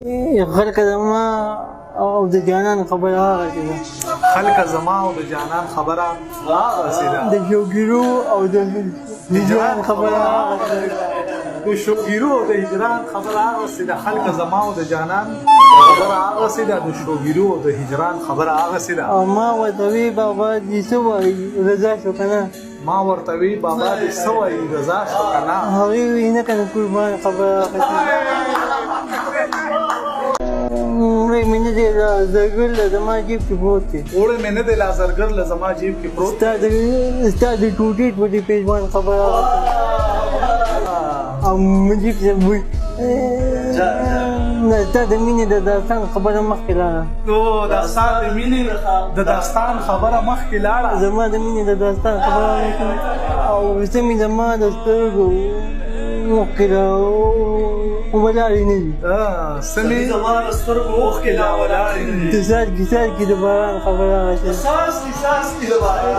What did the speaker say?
خلق زما او د جانان خبره هغه ده. خلق زما او د جانان خبره هغه ده. د شوګیرو او د هجران خبره هغه ده. د شوګیرو او د هجران خبره هغه ده. خلق زما او د جانان خبره هغه ده. د شوګیرو او د هجران خبره هغه ده. او ما ورته وی بابا دې څه وایي رضا شو کنه. ما ورته وی بابا دې څه وایي رضا شو کنه. هغې وی نه کنه قربان خبره وړی مې نه دی زرګر له زما جیب کې پروت دی. وړی مې نه دی لا زرګر له زما جیب کې پروت دی. ستا د ټوټې ټوټې پېژمان خبره او مجیب صاحب وایي ستا د مینې د داستان خبره مخکې لاړه. او د ستا د مینې د داستان خبره مخکې لاړه. زما د مینې د داستان خبره او څه مې زما د سترګو مخکې ولاړې نه دي. څه مې زما د سترګو مخکې ولاړې نه دي. د څاڅکي څاڅکي د باران خبره هغه څاڅکي څاڅکي د باران